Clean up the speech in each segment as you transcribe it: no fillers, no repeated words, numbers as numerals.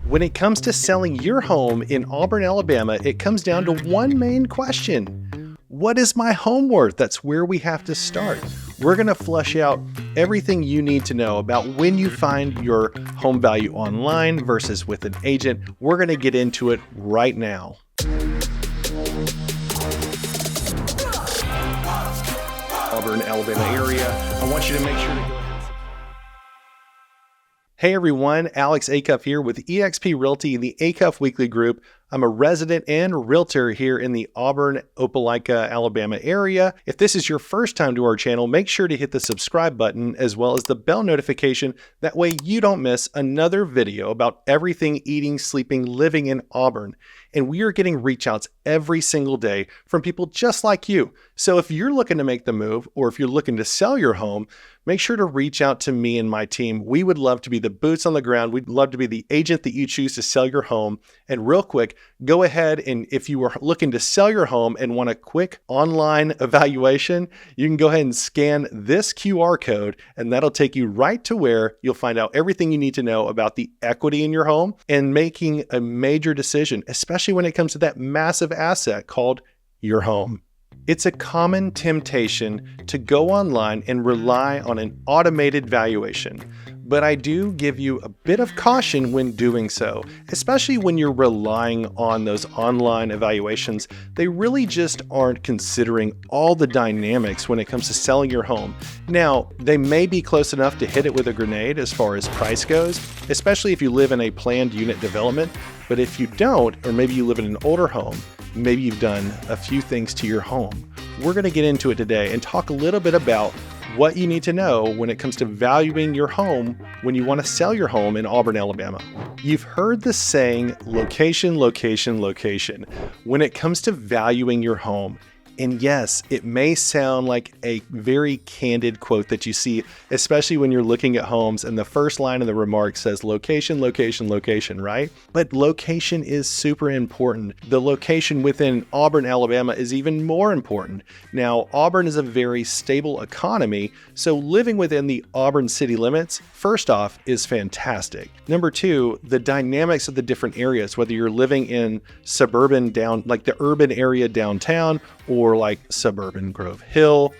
When it comes to selling your home in Auburn, Alabama, it comes down to one main question. What is my home worth? That's where we have to start. We're going to flush out everything you need to know about when you find your home value online versus with an agent. We're going to get into it right now. Auburn, Alabama area. I want you to make sure to go ahead. Hey everyone, Alex Acuff here with eXp Realty in the Acuff Weekly Group. I'm a resident and realtor here in the Auburn, Opelika, Alabama area. If this is your first time to our channel, make sure to hit the subscribe button as well as the bell notification. That way you don't miss another video about everything eating, sleeping, living in Auburn. And we are getting reach outs every single day from people just like you. So if you're looking to make the move or if you're looking to sell your home, make sure to reach out to me and my team. We would love to be the boots on the ground. We'd love to be the agent that you choose to sell your home. And real quick, go ahead and if you are looking to sell your home and want a quick online evaluation, you can go ahead and scan this QR code and that'll take you right to where you'll find out everything you need to know about the equity in your home and making a major decision, especially when it comes to that massive asset called your home. It's a common temptation to go online and rely on an automated valuation, but I do give you a bit of caution when doing so, especially when you're relying on those online evaluations. They really just aren't considering all the dynamics when it comes to selling your home. Now, they may be close enough to hit it with a grenade as far as price goes, especially if you live in a planned unit development, but if you don't, or maybe you live in an older home, maybe you've done a few things to your home. We're going to get into it today and talk a little bit about what you need to know when it comes to valuing your home when you want to sell your home in Auburn, Alabama. You've heard the saying, location, location, location, when it comes to valuing your home. And yes, it may sound like a very candid quote that you see, especially when you're looking at homes and the first line of the remark says location, location, location, right? But location is super important. The location within Auburn, Alabama is even more important. Now, Auburn is a very stable economy, so living within the Auburn city limits, first off, is fantastic. Number two, the dynamics of the different areas, whether you're living in suburban like the urban area downtown, or like suburban Grove Hill.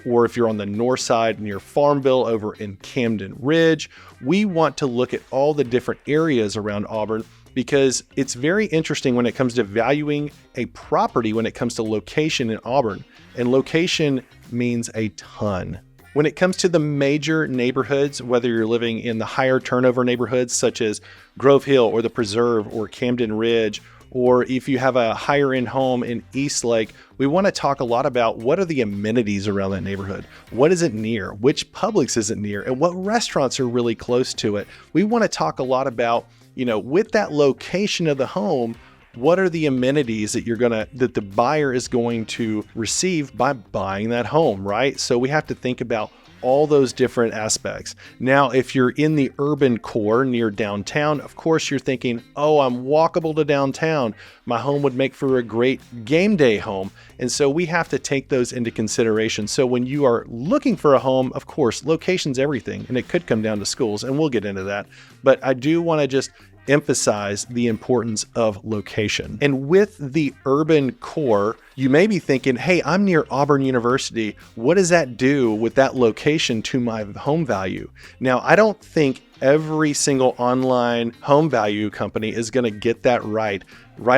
Or if you're on the north side near Farmville over in Camden Ridge, we want to look at all the different areas around Auburn because it's very interesting when it comes to valuing a property when it comes to location in Auburn. And location means a ton. When it comes to the major neighborhoods, whether you're living in the higher turnover neighborhoods such as Grove Hill or the Preserve or Camden Ridge, or if you have a higher end home in Eastlake, we want to talk a lot about what are the amenities around that neighborhood? What is it near? Which Publix is it near? And what restaurants are really close to it? We want to talk a lot about, with that location of the home, what are the amenities that the buyer is going to receive by buying that home, right? So we have to think about all those different aspects. Now, if you're in the urban core near downtown, of course you're thinking, oh, I'm walkable to downtown. My home would make for a great game day home. And so we have to take those into consideration. So when you are looking for a home, of course, location's everything, and it could come down to schools, and we'll get into that. But I do want to just emphasize the importance of location. And with the urban core, you may be thinking, hey, I'm near Auburn University. What does that do with that location to my home value? Now, I don't think every single online home value company is going to get that right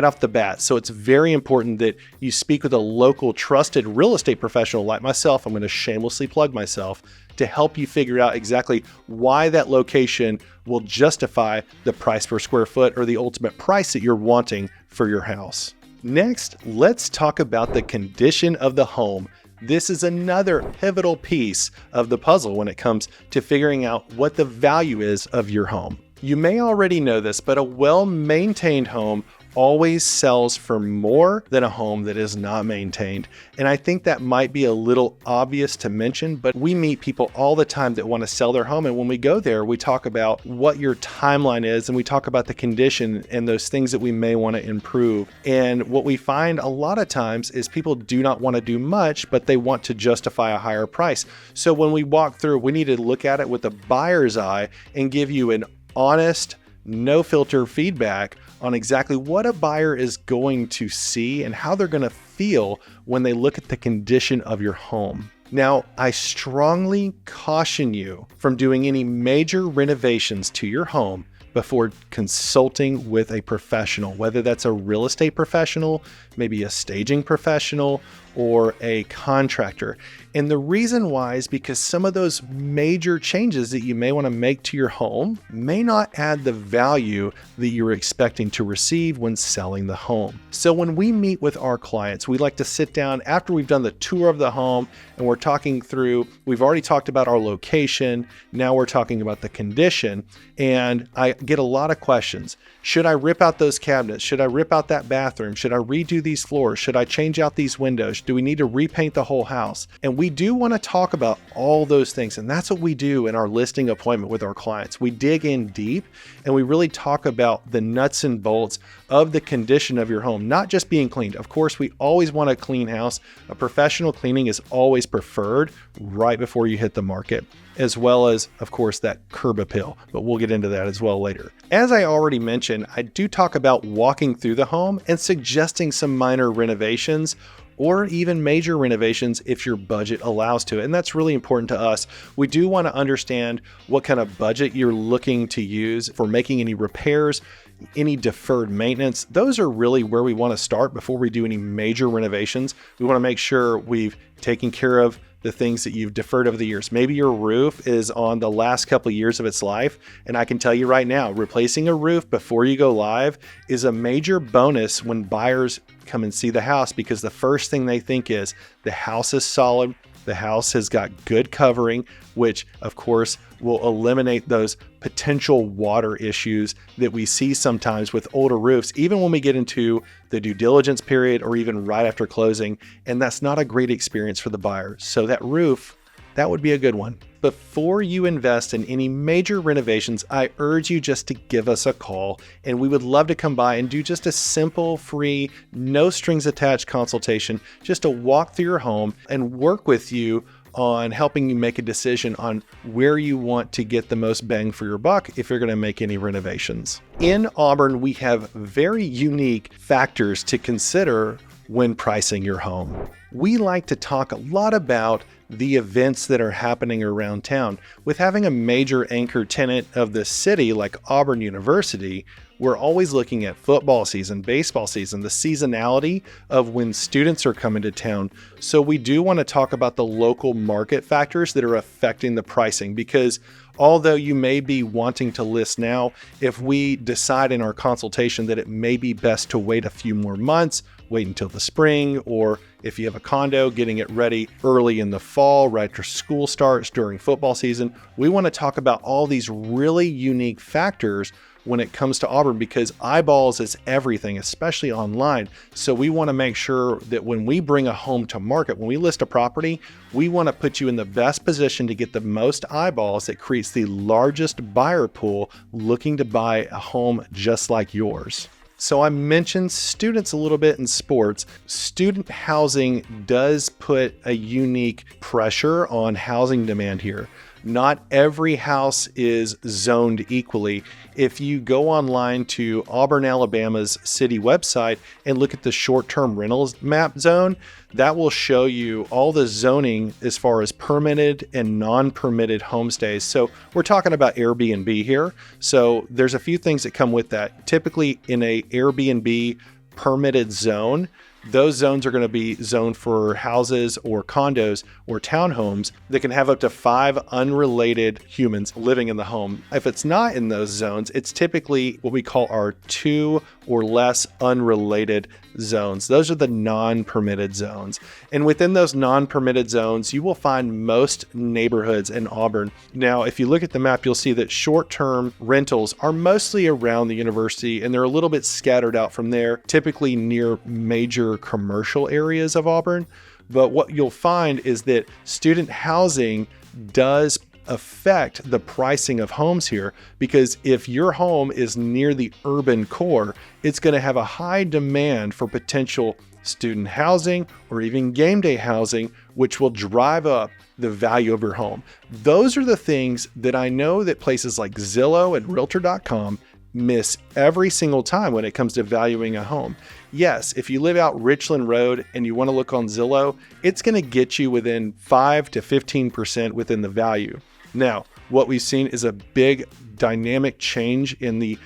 off the bat. So it's very important that you speak with a local trusted real estate professional like myself. I'm going to shamelessly plug myself to help you figure out exactly why that location will justify the price per square foot or the ultimate price that you're wanting for your house. Next, let's talk about the condition of the home. This is another pivotal piece of the puzzle when it comes to figuring out what the value is of your home. You may already know this, but a well-maintained home always sells for more than a home that is not maintained. And I think that might be a little obvious to mention, but we meet people all the time that want to sell their home. And when we go there, we talk about what your timeline is and we talk about the condition and those things that we may want to improve. And what we find a lot of times is people do not want to do much, but they want to justify a higher price. So when we walk through, we need to look at it with a buyer's eye and give you an honest no filter feedback on exactly what a buyer is going to see and how they're going to feel when they look at the condition of your home. Now, I strongly caution you from doing any major renovations to your home before consulting with a professional, whether that's a real estate professional, maybe a staging professional, or a contractor. And the reason why is because some of those major changes that you may want to make to your home may not add the value that you're expecting to receive when selling the home. So when we meet with our clients, we like to sit down after we've done the tour of the home and we're talking through, we've already talked about our location, now we're talking about the condition, and I get a lot of questions. Should I rip out those cabinets? Should I rip out that bathroom? Should I redo these floors? Should I change out these windows? Do we need to repaint the whole house? And we do want to talk about all those things. And that's what we do in our listing appointment with our clients. We dig in deep and we really talk about the nuts and bolts of the condition of your home, not just being cleaned. Of course, we always want a clean house. A professional cleaning is always preferred right before you hit the market, as well as, of course, that curb appeal, but we'll get into that as well later. As I already mentioned, I do talk about walking through the home and suggesting some minor renovations or even major renovations if your budget allows to. And that's really important to us. We do want to understand what kind of budget you're looking to use for making any repairs, any deferred maintenance. Those are really where we want to start before we do any major renovations. We want to make sure we've taken care of the things that you've deferred over the years. Maybe your roof is on the last couple of years of its life. And I can tell you right now, replacing a roof before you go live is a major bonus when buyers come and see the house, because the first thing they think is the house is solid. The house has got good covering, which of course will eliminate those potential water issues that we see sometimes with older roofs, even when we get into the due diligence period or even right after closing. And that's not a great experience for the buyer. So that roof, that would be a good one. Before you invest in any major renovations, I urge you just to give us a call, and we would love to come by and do just a simple, free, no strings attached consultation, just to walk through your home and work with you on helping you make a decision on where you want to get the most bang for your buck if you're going to make any renovations. In Auburn, we have very unique factors to consider when pricing your home. We like to talk a lot about the events that are happening around town. With having a major anchor tenant of the city like Auburn University, we're always looking at football season, baseball season, the seasonality of when students are coming to town. So we do want to talk about the local market factors that are affecting the pricing, because although you may be wanting to list now, if we decide in our consultation that it may be best to wait a few more months, wait until the spring, or if you have a condo, getting it ready early in the fall, right after school starts during football season. We want to talk about all these really unique factors when it comes to Auburn, because eyeballs is everything, especially online. So we want to make sure that when we bring a home to market, when we list a property, we want to put you in the best position to get the most eyeballs that creates the largest buyer pool looking to buy a home just like yours. So I mentioned students a little bit in sports. Student housing does put a unique pressure on housing demand here. Not every house is zoned equally. If you go online to Auburn Alabama's city website and look at the short-term rentals map zone, that will show you all the zoning as far as permitted and non-permitted homestays. So we're talking about Airbnb here. So there's a few things that come with that. Typically in a Airbnb permitted zone, those zones are going to be zoned for houses or condos or townhomes that can have up to 5 unrelated humans living in the home. If it's not in those zones, it's typically what we call our 2 or less unrelated zones. Those are the non-permitted zones. And within those non-permitted zones, you will find most neighborhoods in Auburn. Now, if you look at the map, you'll see that short-term rentals are mostly around the university, and they're a little bit scattered out from there, typically near major commercial areas of Auburn. But what you'll find is that student housing does affect the pricing of homes here, because if your home is near the urban core, it's going to have a high demand for potential student housing or even game day housing, which will drive up the value of your home. Those are the things that I know that places like Zillow and Realtor.com miss every single time when it comes to valuing a home. Yes, if you live out Richland Road and you want to look on Zillow, it's going to get you within 5 to 15% within the value. Now, what we've seen is a big dynamic change in the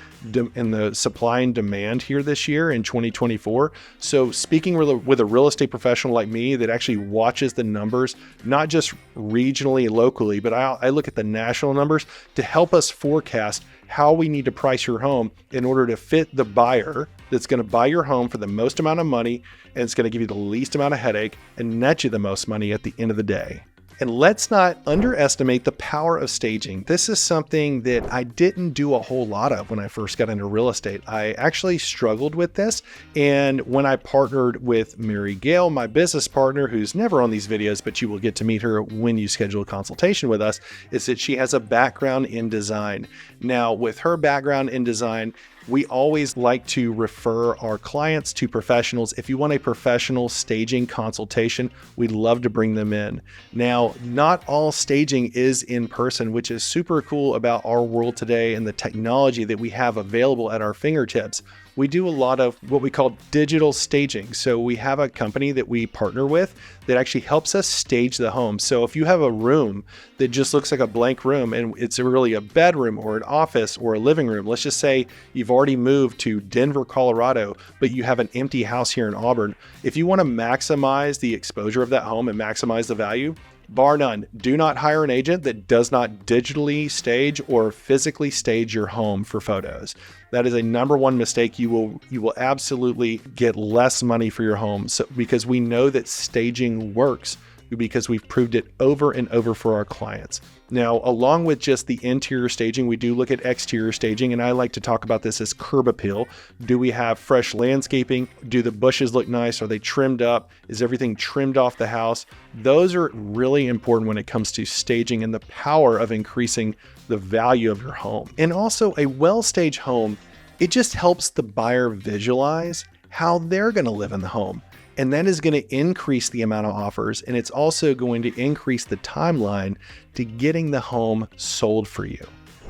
supply and demand here this year in 2024. So speaking with a real estate professional like me that actually watches the numbers, not just regionally and locally, but I look at the national numbers to help us forecast how we need to price your home in order to fit the buyer that's going to buy your home for the most amount of money, and it's going to give you the least amount of headache and net you the most money at the end of the day. And let's not underestimate the power of staging. This is something that I didn't do a whole lot of when I first got into real estate. I actually struggled with this. And when I partnered with Gail, my business partner, who's never on these videos, but you will get to meet her when you schedule a consultation with us, is that she has a background in design. Now, with her background in design, we always like to refer our clients to professionals. If you want a professional staging consultation, we'd love to bring them in. Now, not all staging is in person, which is super cool about our world today and the technology that we have available at our fingertips. We do a lot of what we call digital staging. So we have a company that we partner with that actually helps us stage the home. So if you have a room that just looks like a blank room and it's really a bedroom or an office or a living room, let's just say you've already moved to Denver, Colorado, but you have an empty house here in Auburn. If you want to maximize the exposure of that home and maximize the value, bar none, do not hire an agent that does not digitally stage or physically stage your home for photos. That is a number one mistake. You will absolutely get less money for your home. So, because we know that staging works, because we've proved it over and over for our clients. Now, along with just the interior staging, we do look at exterior staging, and I like to talk about this as curb appeal. Do we have fresh landscaping? Do the bushes look nice? Are they trimmed up? Is everything trimmed off the house? Those are really important when it comes to staging and the power of increasing the value of your home. And also, a well-staged home, it just helps the buyer visualize how they're going to live in the home. And that is going to increase the amount of offers, and it's also going to increase the timeline to getting the home sold for you.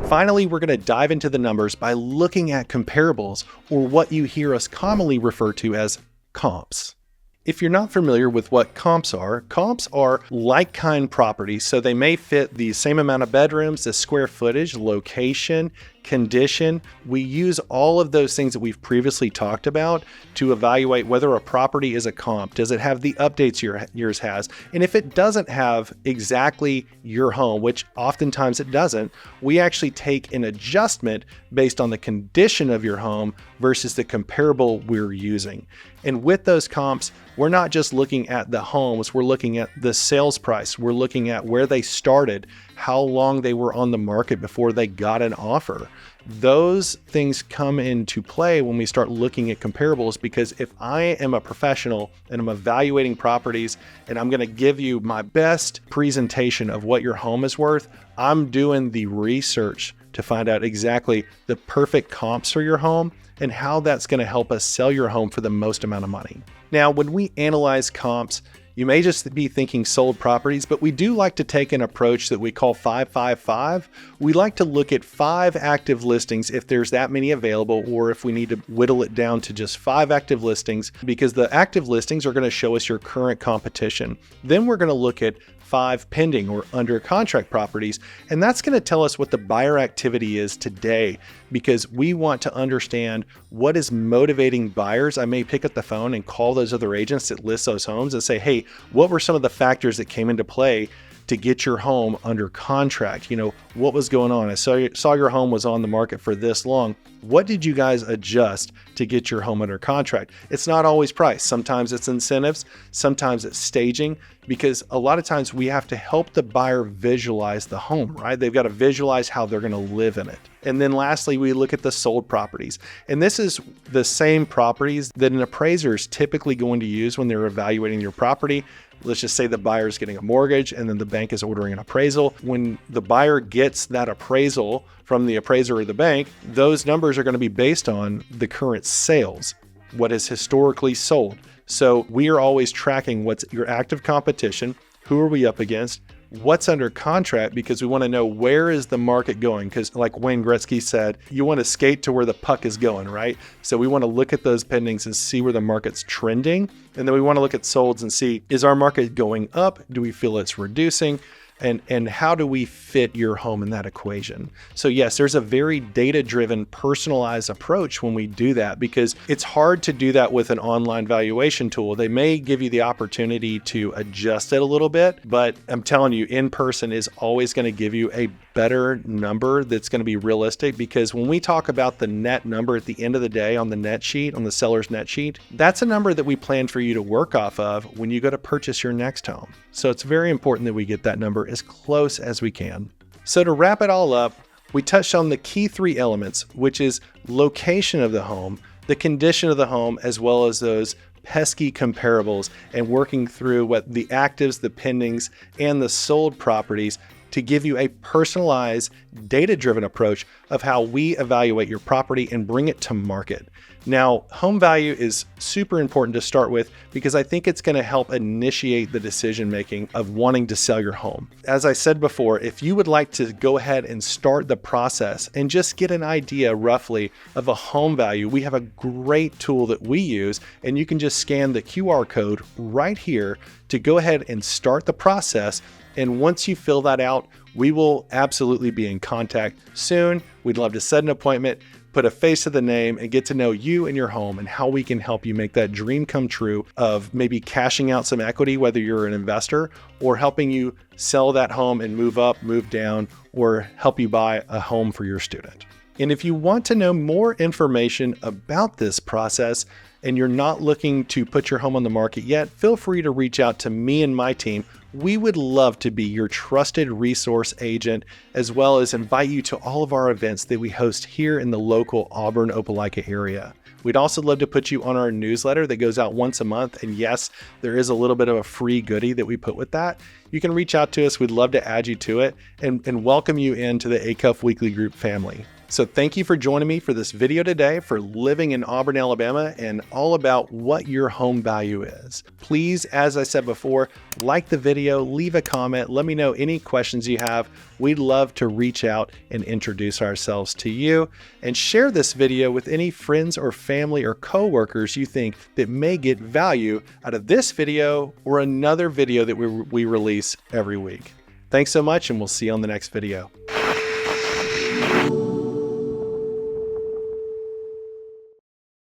Finally, we're going to dive into the numbers by looking at comparables, or what you hear us commonly refer to as comps. If you're not familiar with what comps are like-kind properties, so they may fit the same amount of bedrooms, the square footage, location, condition. We use all of those things that we've previously talked about to evaluate whether a property is a comp. Does it have the updates yours has? And if it doesn't have exactly your home, which oftentimes it doesn't, we actually take an adjustment based on the condition of your home versus the comparable we're using. And with those comps, we're not just looking at the homes, we're looking at the sales price. We're looking at where they started, how long they were on the market before they got an offer. Those things come into play when we start looking at comparables, because if I am a professional and I'm evaluating properties and I'm going to give you my best presentation of what your home is worth, I'm doing the research to find out exactly the perfect comps for your home and how that's going to help us sell your home for the most amount of money. Now, when we analyze comps, you may just be thinking sold properties, but we do like to take an approach that we call 5-5-5. We like to look at 5 active listings if there's that many available, or if we need to whittle it down to just 5 active listings, because the active listings are going to show us your current competition. Then we're going to look at 5 pending or under contract properties, and that's going to tell us what the buyer activity is today, because we want to understand what is motivating buyers. I may pick up the phone and call those other agents that list those homes and say, hey, what were some of the factors that came into play to get your home under contract? You know, what was going on? I saw your home was on the market for this long. What did you guys adjust to get your home under contract? It's not always price. Sometimes it's incentives. Sometimes it's staging, because a lot of times we have to help the buyer visualize the home, right? They've got to visualize how they're going to live in it. And then lastly, we look at the sold properties. And this is the same properties that an appraiser is typically going to use when they're evaluating your property. Let's just say the buyer is getting a mortgage and then the bank is ordering an appraisal. When the buyer gets that appraisal from the appraiser or the bank, those numbers are going to be based on the current sales, what is historically sold. So we are always tracking what's your active competition, who are we up against, what's under contract, because we want to know where is the market going. Because like Wayne Gretzky said, you want to skate to where the puck is going, right? So we want to look at those pendings and see where the market's trending. And then we want to look at solds and see, is our market going up? Do we feel it's reducing? And how do we fit your home in that equation? So yes, there's a very data-driven, personalized approach when we do that, because it's hard to do that with an online valuation tool. They may give you the opportunity to adjust it a little bit, but I'm telling you, in person is always going to give you a better number that's going to be realistic, because when we talk about the net number at the end of the day on the net sheet, on the seller's net sheet, that's a number that we plan for you to work off of when you go to purchase your next home. So it's very important that we get that number as close as we can. So to wrap it all up, we touched on the key 3 elements, which is location of the home, the condition of the home, as well as those pesky comparables, and working through what the actives, the pendings, and the sold properties to give you a personalized, data-driven approach of how we evaluate your property and bring it to market. Now, home value is super important to start with, because I think it's going to help initiate the decision-making of wanting to sell your home. As I said before, if you would like to go ahead and start the process and just get an idea roughly of a home value, we have a great tool that we use, and you can just scan the QR code right here to go ahead and start the process. And once you fill that out, we will absolutely be in contact soon. We'd love to set an appointment, put a face to the name, and get to know you and your home and how we can help you make that dream come true of maybe cashing out some equity, whether you're an investor, or helping you sell that home and move up, move down, or help you buy a home for your student. And if you want to know more information about this process and you're not looking to put your home on the market yet, feel free to reach out to me and my team. We would love to be your trusted resource agent, as well as invite you to all of our events that we host here in the local Auburn, Opelika area. We'd also love to put you on our newsletter that goes out once a month. And yes, there is a little bit of a free goodie that we put with that. You can reach out to us. We'd love to add you to it and welcome you into the Acuff Weekly Group family. So thank you for joining me for this video today for living in Auburn, Alabama, and all about what your home value is. Please, as I said before, like the video, leave a comment, let me know any questions you have. We'd love to reach out and introduce ourselves to you, and share this video with any friends or family or coworkers you think that may get value out of this video or another video that we release every week. Thanks so much, and we'll see you on the next video.